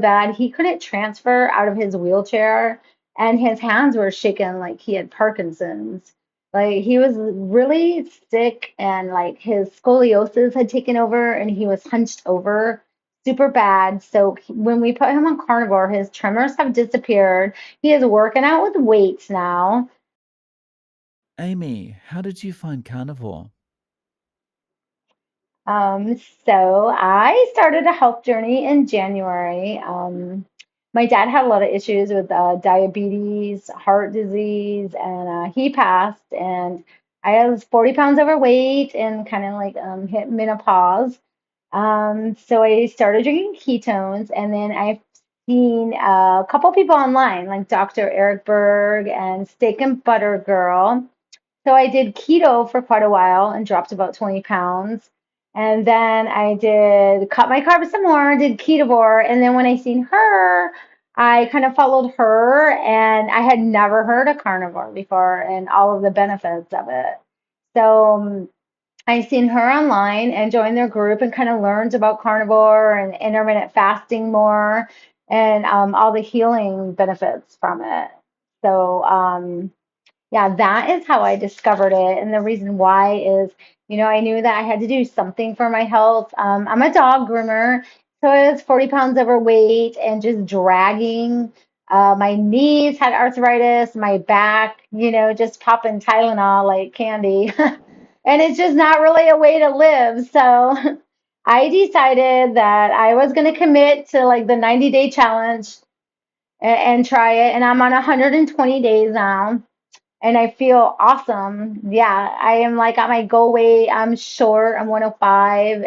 bad. He couldn't transfer out of his wheelchair, and his hands were shaking like he had Parkinson's. Like he was really sick, and like his scoliosis had taken over, and he was hunched over super bad. So when we put him on carnivore, his tremors have disappeared. He is working out with weights now. Amy, how did you find carnivore? Um, so I started a health journey in January. My dad had a lot of issues with diabetes, heart disease, and he passed. And I was 40 pounds overweight and kind of like hit menopause. So I started drinking ketones, and then I've seen a couple people online, like Dr. Eric Berg and Steak and Butter Girl. So I did keto for quite a while and dropped about 20 pounds. And then I did cut my carbs some more, did ketovore. And then when I seen her, I kind of followed her, and I had never heard of carnivore before and all of the benefits of it. So I seen her online and joined their group and kind of learned about carnivore and intermittent fasting more and all the healing benefits from it. So, yeah, that is how I discovered it. And the reason why is, I knew that I had to do something for my health. I'm a dog groomer, so I was 40 pounds overweight and just dragging. My knees had arthritis, my back, just popping Tylenol like candy. And it's just not really a way to live. So I decided that I was going to commit to like the 90-day challenge and try it. And I'm on 120 days now and I feel awesome. Yeah, I am like at my goal weight. I'm short. I'm 105,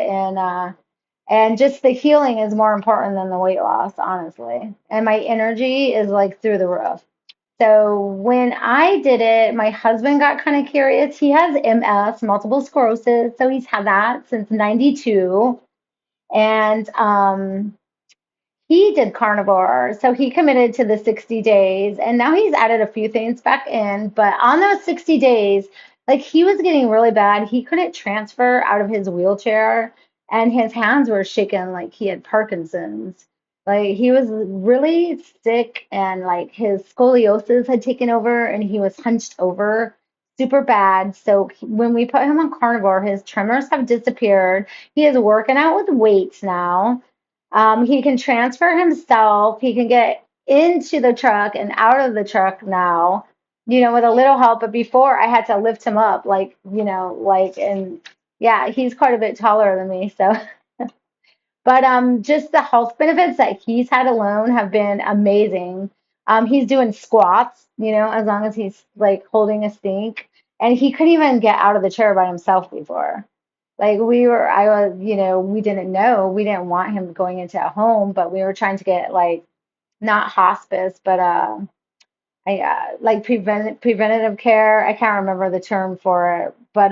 and just the healing is more important than the weight loss, honestly. And my energy is like through the roof. So when I did it, my husband got kind of curious. He has MS, multiple sclerosis, so he's had that since 92. And he did carnivore, so he committed to the 60 days, and now he's added a few things back in. But on those 60 days, like he was getting really bad. He couldn't transfer out of his wheelchair, and his hands were shaking like he had Parkinson's. Like he was really sick, and like his scoliosis had taken over, and he was hunched over super bad. So when we put him on carnivore, his tremors have disappeared. He is working out with weights now. He can transfer himself. He can get into the truck and out of the truck now, with a little help. But before I had to lift him up, and yeah, he's quite a bit taller than me. So, but just the health benefits that he's had alone have been amazing. He's doing squats, as long as he's like holding a stink, and he couldn't even get out of the chair by himself before. Like I was, we didn't know, we didn't want him going into a home, but we were trying to get like not hospice, but like preventative care. I can't remember the term for it, but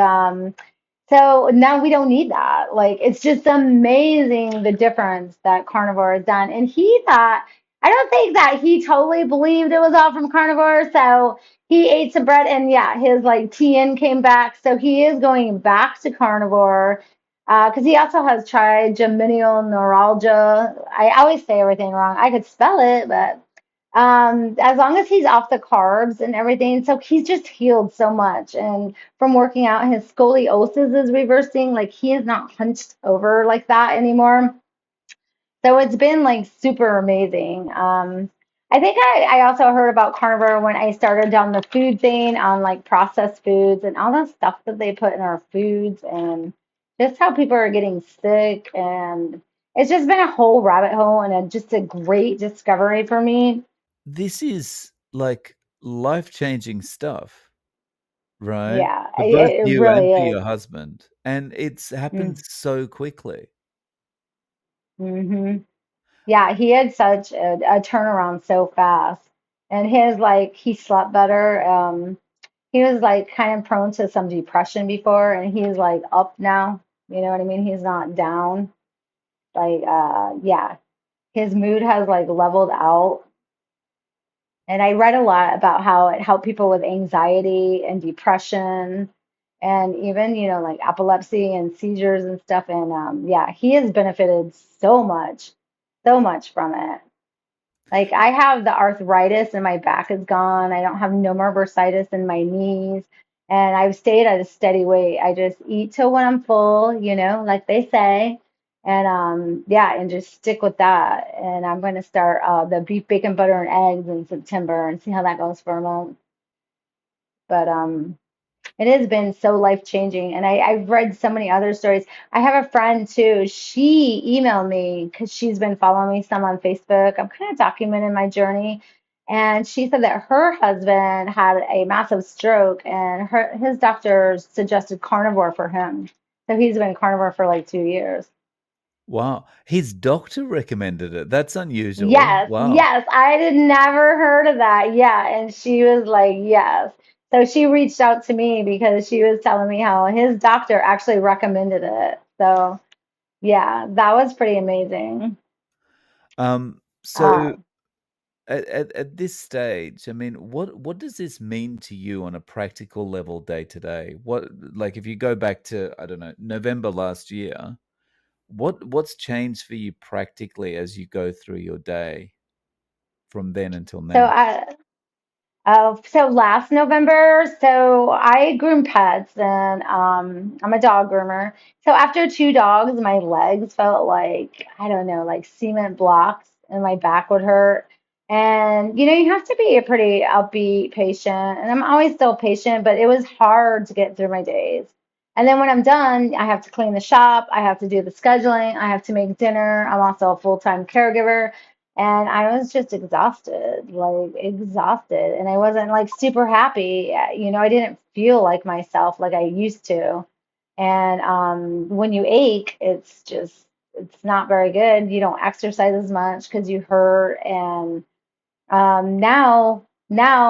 so now we don't need that. Like it's just amazing the difference that carnivore has done. And he thought, I don't think that he totally believed it was all from carnivore. So he ate some bread and yeah, his like TN came back. So he is going back to carnivore. Because he also has trigeminal neuralgia. I always say everything wrong. I could spell it, but as long as he's off the carbs and everything, so he's just healed so much. And from working out, his scoliosis is reversing. Like he is not hunched over like that anymore. So it's been like super amazing. I think I also heard about carnivore when I started down the food thing on like processed foods and all the stuff that they put in our foods and just how people are getting sick. And it's just been a whole rabbit hole and just a great discovery for me. This is like life-changing stuff, right? Yeah, For both it you and really for is. your husband. And it's happened Mm, so quickly. hmm Yeah, he had such a turnaround so fast. And his like he slept better. He was like kind of prone to some depression before, and he's like up now. You know what I mean? He's not down. Like yeah, his mood has like leveled out. And I read a lot about how it helped people with anxiety and depression and even, like epilepsy and seizures and stuff. And yeah, he has benefited so much from it. Like I have the arthritis and my back is gone. I don't have no more bursitis in my knees. And I've stayed at a steady weight. I just eat till when I'm full, like they say. And yeah, and just stick with that. And I'm going to start the beef, bacon, butter, and eggs in September and see how that goes for a month. But it has been so life changing. And I've read so many other stories. I have a friend too. She emailed me because she's been following me some on Facebook. I'm kind of documenting my journey. And she said that her husband had a massive stroke and his doctor suggested carnivore for him. So he's been carnivore for like 2 years. Wow. His doctor recommended it. That's unusual. Yes, Wow. yes. I had never heard of that. Yeah. And she was like, yes. So she reached out to me because she was telling me how his doctor actually recommended it. So yeah, that was pretty amazing. So Uh, at this stage, I mean, what does this mean to you on a practical level day to day? What, like, if you go back to, I don't know, November last year, what's changed for you practically as you go through your day from then until so now? I, so last November, so I groom pets and I'm a dog groomer. So after two dogs, my legs felt like, I don't know, like cement blocks and my back would hurt. And you have to be a pretty upbeat patient. And I'm always still patient, but it was hard to get through my days. And then when I'm done, I have to clean the shop, I have to do the scheduling, I have to make dinner. I'm also a full-time caregiver. And I was just exhausted, like exhausted. And I wasn't like super happy. I didn't feel like myself like I used to. And when you ache, it's not very good. You don't exercise as much because you hurt. And now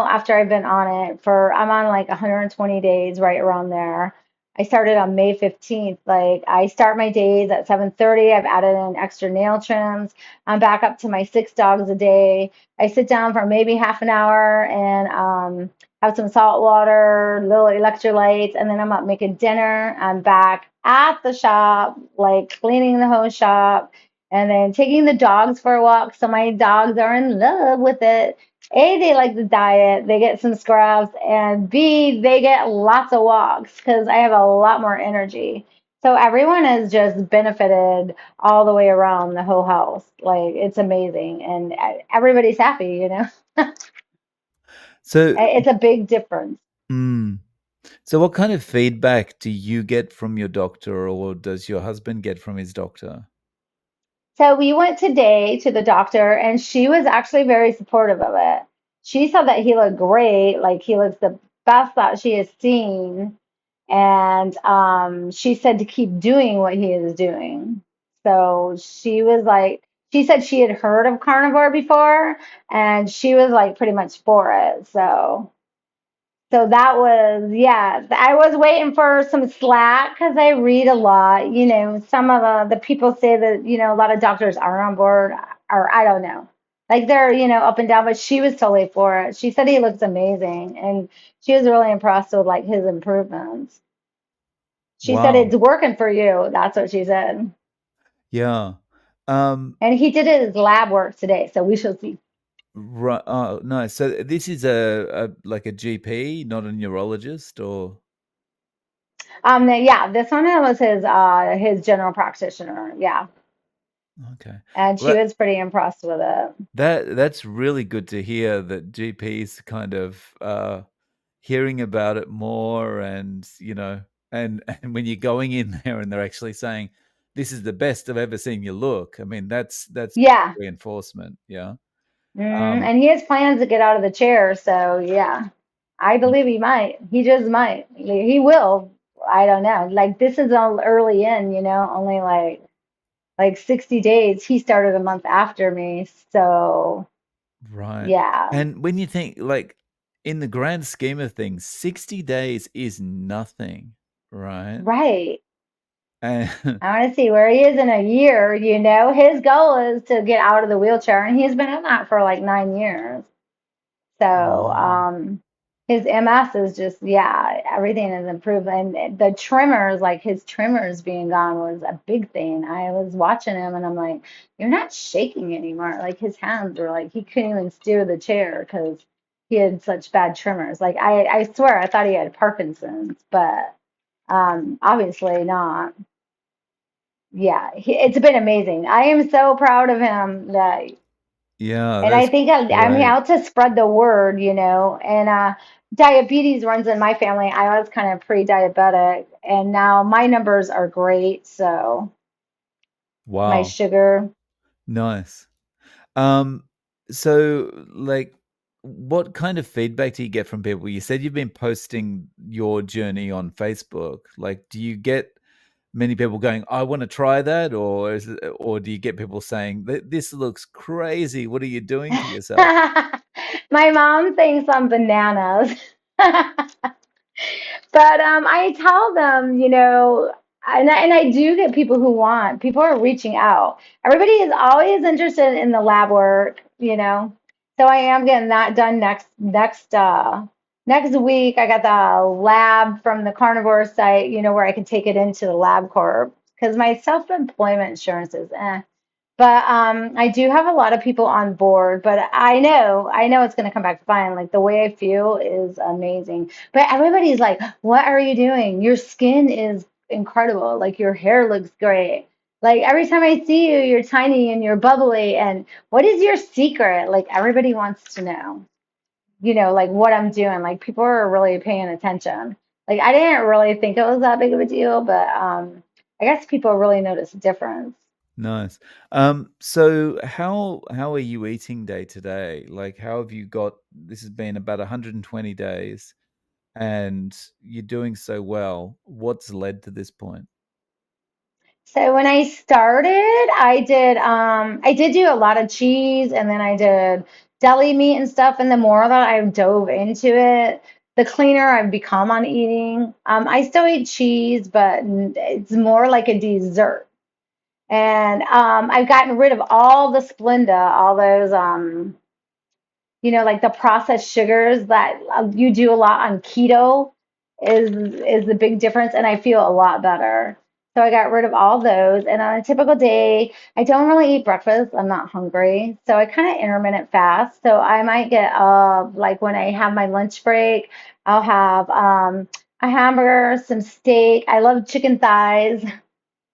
after I've been on it I'm on like 120 days, right around there. I started on May 15th. Like I start my days at 7:30. I've added in extra nail trims. I'm back up to my 6 dogs a day. I sit down for maybe half an hour and have some salt water, little electrolytes, and then I'm up making dinner. I'm back at the shop, like cleaning the whole shop and then taking the dogs for a walk. So my dogs are in love with it. A, they like the diet, they get some scraps, and B, they get lots of walks because I have a lot more energy. So everyone has just benefited all the way around the whole house. Like it's amazing, and everybody's happy. So, It's a big difference. mm, so what kind of feedback do you get from your doctor, or does your husband get from his doctor? So we went today to the doctor, and she was actually very supportive of it. She said that he looked great, like he looks the best that she has seen, and she said to keep doing what he is doing. So she was like, she said she had heard of carnivore before, and she was like pretty much for it. So that was, yeah, I was waiting for some slack because I read a lot. Some of the people say that, a lot of doctors are on board, or I don't know. Like they're, up and down, but she was totally for it. She said he looks amazing, and she was really impressed with like his improvements. She said Wow. it's working for you. That's what she said. Yeah. Um, And he did his lab work today, so we shall see. right. Oh, no. So this is a like a GP, not a neurologist, or Yeah, this one was his general practitioner. Yeah. okay. And she Well, was pretty impressed with it. that's really good to hear that GPs kind of hearing about it more, and and when you're going in there and they're actually saying, "This is the best I've ever seen you look." I mean, that's Yeah. reinforcement. Yeah. Mm, Um, and he has plans to get out of the chair, so yeah. I believe he might. He just might. He will. I don't know. Like this is all early in, only like 60 days. He started a month after me. So, right. yeah. And when you think, like, in the grand scheme of things, 60 days is nothing, right? Right. And I want to see where he is in a year, His goal is to get out of the wheelchair, and he's been in that for like 9 years. So, wow. his MS is just, yeah, everything is improved. And the trimmers, like his trimmers being gone was a big thing. I was watching him and I'm like, you're not shaking anymore. Like his hands were like, he couldn't even steer the chair because he had such bad trimmers. Like I swear I thought he had Parkinson's, but obviously not. Yeah, it's been amazing. I am so proud of him that Yeah, and I that's think I'm great. out to spread the word, and diabetes runs in my family. I was kind of pre-diabetic, and now my numbers are great. So my Wow. sugar. Nice. Um, so like what kind of feedback do you get from people? You said you've been posting your journey on Facebook. Like, do you get many people going, "I want to try that," or or do you get people saying, "This looks crazy. What are you doing to yourself?" My mom thinks I'm bananas. But I tell them, and I do get people are reaching out. Everybody is always interested in the lab work. So I am getting that done next week. I got the lab from the Carnivore site, where I can take it into the lab corp because my self-employment insurance is eh. But I do have a lot of people on board, but I know it's going to come back fine. Like the way I feel is amazing. But everybody's like, "What are you doing? Your skin is incredible. Like your hair looks great. Like every time I see you, you're tiny and you're bubbly. And what is your secret?" Like everybody wants to know, like what I'm doing. Like people are really paying attention. Like I didn't really think it was that big of a deal, but I guess people really notice a difference. Nice. So how are you eating day to day? Like, how have you got? This has been about 120 days, and you're doing so well. What's led to this point? So when I started, I did do a lot of cheese and then I did deli meat and stuff. And the more that I dove into it, the cleaner I've become on eating. I still eat cheese, but it's more like a dessert. And I've gotten rid of all the Splenda, all those like the processed sugars that you do a lot on keto is the big difference, and I feel a lot better. So I got rid of all those, and on a typical day, I don't really eat breakfast. I'm not hungry, so I kind of intermittent fast. So I might get like when I have my lunch break, I'll have a hamburger, some steak. I love chicken thighs,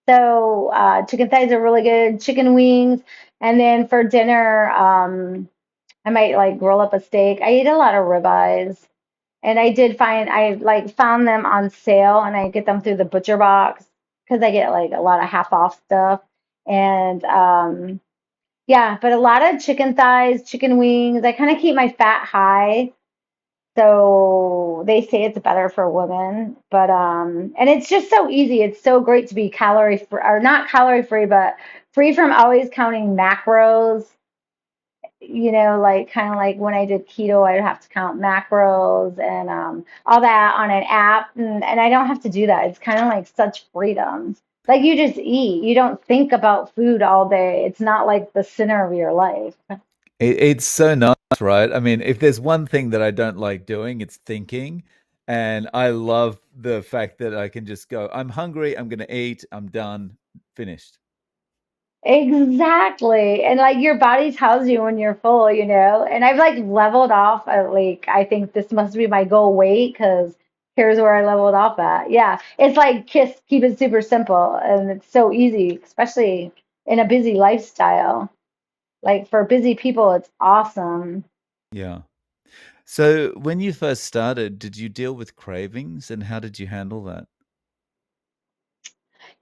so chicken thighs are really good. Chicken wings, and then for dinner, I might like roll up a steak. I eat a lot of ribeyes. And I like found them on sale and I get them through the butcher box because I get like a lot of half off stuff. And yeah, but a lot of chicken thighs, chicken wings. I kind of keep my fat high. So they say it's better for women, but and it's just so easy. It's so great to be calorie free or not calorie free, but free from always counting macros, like kind of like when I did keto, I'd have to count macros and all that on an app. And I don't have to do that. It's kind of like such freedom. Like you just eat, you don't think about food all day. It's not like the center of your life. It's so nice, right? I mean, if there's one thing that I don't like doing, it's thinking. And I love the fact that I can just go, I'm hungry, I'm going to eat, I'm done, finished. Exactly. And like your body tells you when you're full. And I've like leveled off at like I think this must be my goal weight because here's where I leveled off at. Yeah. It's like keep it super simple and it's so easy, especially in a busy lifestyle. Like for busy people, it's awesome. Yeah. So when you first started, did you deal with cravings and how did you handle that?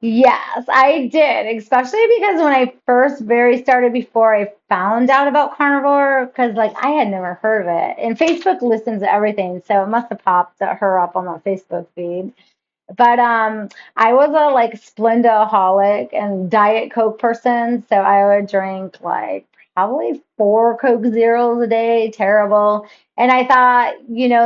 Yes, I did, especially because when I first very started before I found out about carnivore, because like I had never heard of it. And Facebook listens to everything, so it must have popped her up on my Facebook feed. But I was a like Splenda-holic and Diet Coke person, so I would drink like probably 4 Coke Zeros a day, terrible. And I thought,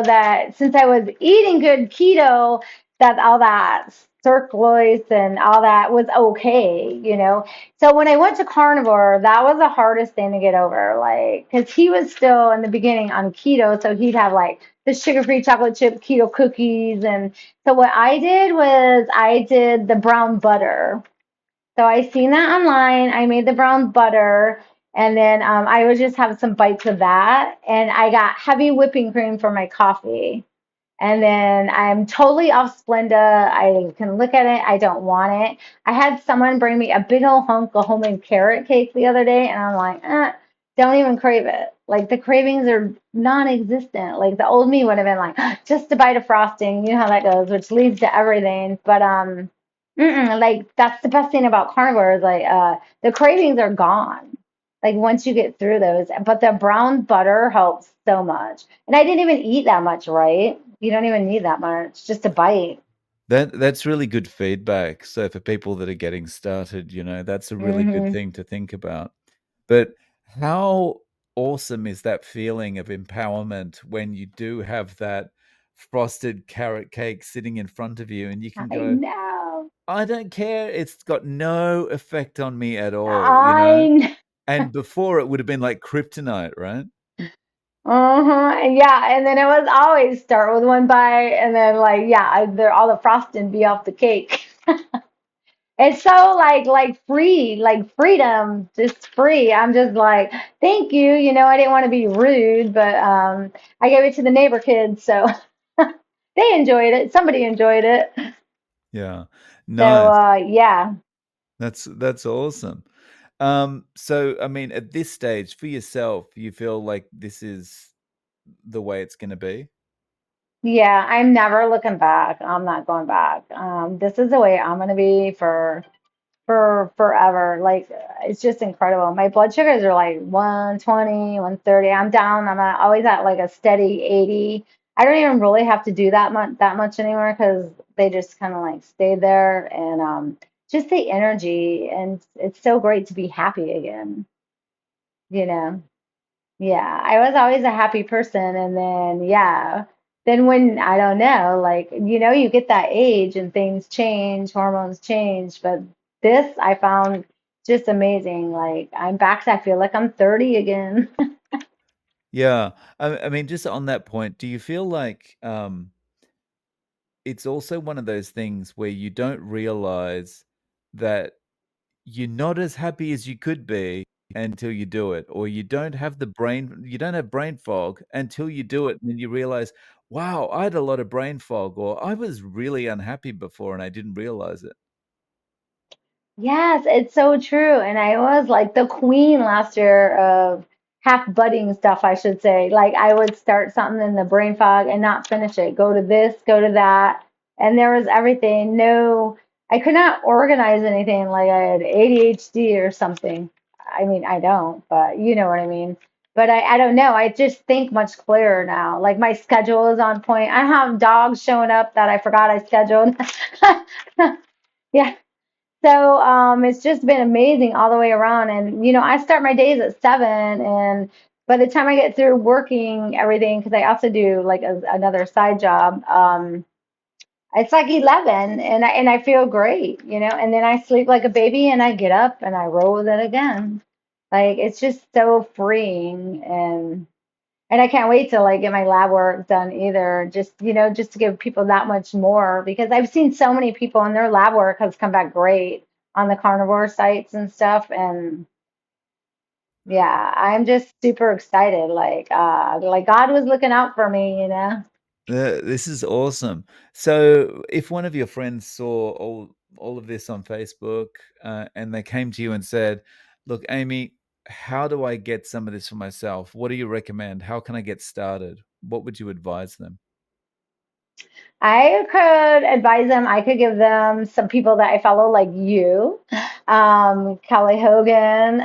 that since I was eating good keto, that all that circloids and all that was okay, you know. So when I went to carnivore, that was the hardest thing to get over, like, because he was still in the beginning on keto, so he'd have like the sugar-free chocolate chip keto cookies, and so what I did was I did the brown butter. So I seen that online. I made the brown butter, and then I would just have some bites of that, and I got heavy whipping cream for my coffee. And then I'm totally off Splenda. I can look at it. I don't want it. I had someone bring me a big old hunk of homemade carrot cake the other day, and I'm like, don't even crave it. Like the cravings are non-existent. Like the old me would have been like, just a bite of frosting. You know how that goes, which leads to everything. But like that's the best thing about carnivore is like the cravings are gone. Like once you get through those, but the brown butter helps so much. And I didn't even eat that much, right? You don't even need that much, just a bite. That's really good feedback. So for people that are getting started, that's a really good Hmm. thing to think about. But how awesome is that feeling of empowerment when you do have that frosted carrot cake sitting in front of you and you can I go, know. "I don't care. It's got no effect on me at all," you know? I know. And before it would have been like kryptonite, right? Uh-huh. And yeah, and then it was always start with one bite, and then like yeah, they're all the frosting be off the cake. It's so like free, like freedom, just free. I'm just like, thank you. You know, I didn't want to be rude, but I gave it to the neighbor kids, so they enjoyed it. Somebody enjoyed it. Yeah. So Nice. yeah. That's awesome. So I mean, at this stage for yourself, you feel like this is the way it's gonna be? Yeah, I'm never looking back. I'm not going back. This is the way I'm gonna be for forever. Like it's just incredible. My blood sugars are like 120, 130. I'm down. Always at like a steady 80. I don't even really have to do that much anymore because they just kind of like stay there and just the energy and it's so great to be happy again, you know. Yeah, I was always a happy person, and then yeah, then when I don't know, like you get that age and things change, hormones change, but this I found just amazing. Like I'm back to, I feel like I'm 30 again. Yeah. I mean, just on that point, do you feel like, it's also one of those things where you don't realize that you're not as happy as you could be until you do it, or you don't have brain fog until you do it, and then you realize, "Wow, I had a lot of brain fog," or, "I was really unhappy before and I didn't realize it." Yes, it's so true. And I was like the queen last year of half budding stuff, I should say. Like I would start something in the brain fog and not finish it. Go to this, go to that. And there was everything. No, I could not organize anything like I had ADHD or something. I mean, I don't, but you know what I mean. But I don't know. I just think much clearer now. Like my schedule is on point. I have dogs showing up that I forgot I scheduled. Yeah. So it's just been amazing all the way around. And I start my days at 7, and by the time I get through working everything, because I also do like another side job, it's like 11, and I feel great. And then I sleep like a baby, and I get up and I roll with it again. Like it's just so freeing, and I can't wait to like get my lab work done either. Just to give people that much more because I've seen so many people and their lab work has come back great on the carnivore sites and stuff. And yeah, I'm just super excited. Like God was looking out for me. This is awesome. So, if one of your friends saw all of this on Facebook, and they came to you and said, "Look, Amy, how do I get some of this for myself? What do you recommend? How can I get started?" What would you advise them? I could advise them. I could give them some people that I follow, like you, Kelly Hogan,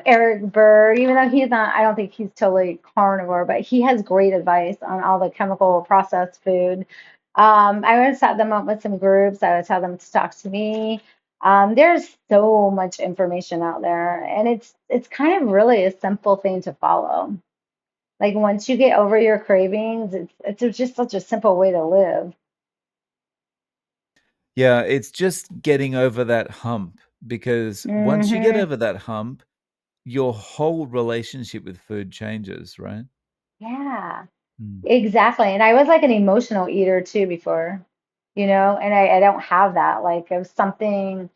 Eric Berg. Even though he's not, I don't think he's totally carnivore, but he has great advice on all the chemical processed food. I would set them up with some groups. I would tell them to talk to me. There's so much information out there, and it's kind of really a simple thing to follow. Like once you get over your cravings, it's just such a simple way to live. Yeah, it's just getting over that hump because once you get Hmm. over that hump, your whole relationship with food changes, right? Yeah. Mm. Exactly. And I was like an emotional eater too before, and I don't have that. Like if something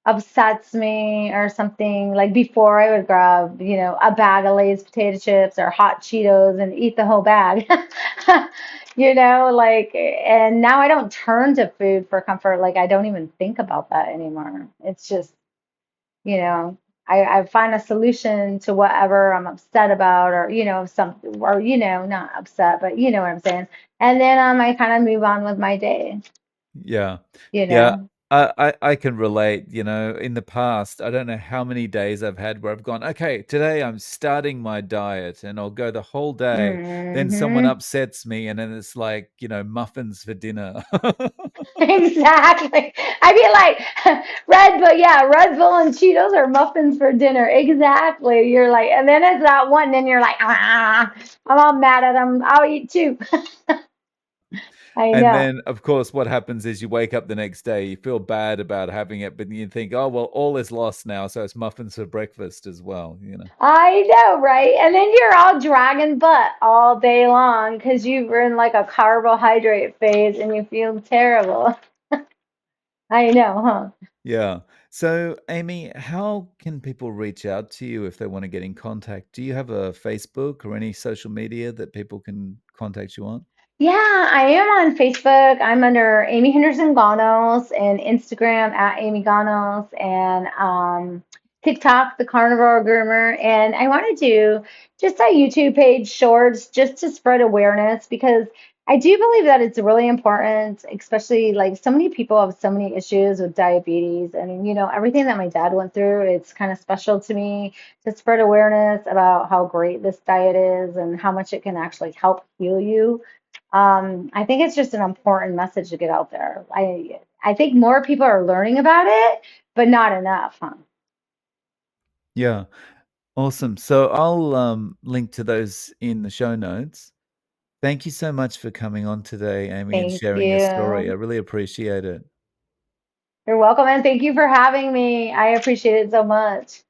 upsets me or something, like before I would grab, a bag of Lay's potato chips or hot Cheetos and eat the whole bag. And now I don't turn to food for comfort. Like I don't even think about that anymore. It's just you know, I find a solution to whatever I'm upset about, or something, or not upset, but you know what I'm saying. And then I kind of move on with my day, Yeah. you Yeah. know. I can relate, in the past, I don't know how many days I've had where I've gone, "Okay, today I'm starting my diet," and I'll go the whole day, then someone Hmm. upsets me, and then it's like, muffins for dinner. Exactly. I'd be like, Red Bull, yeah, Red Bull and Cheetos or muffins for dinner. Exactly. You're like, and then it's that one, then you're like, I'm all mad at them. I'll eat too. I And know. then, of course, what happens is you wake up the next day, you feel bad about having it, but you think, "Oh, well, all is lost now, so it's muffins for breakfast as well," you know? I know, right? And then you're all dragging butt all day long because you were in like a carbohydrate phase and you feel terrible. I know, huh? Yeah. So, Amy, how can people reach out to you if they want to get in contact? Do you have a Facebook or any social media that people can contact you on? Yeah, I am on Facebook. I'm under Amy Henderson Ganos and Instagram at Amy Ganos and TikTok, the Carnivore Groomer. And I want to do just a YouTube page shorts just to spread awareness because I do believe that it's really important, especially like so many people have so many issues with diabetes. And, everything that my dad went through, it's kind of special to me to spread awareness about how great this diet is and how much it can actually help heal you. I think it's just an important message to get out there. I think more people are learning about it, but not enough, huh? Yeah. Awesome. So I'll link to those in the show notes. Thank you so much for coming on today, Amy, and Thank sharing your story. I you. really appreciate it. You're welcome, and thank you for having me. I appreciate it so much.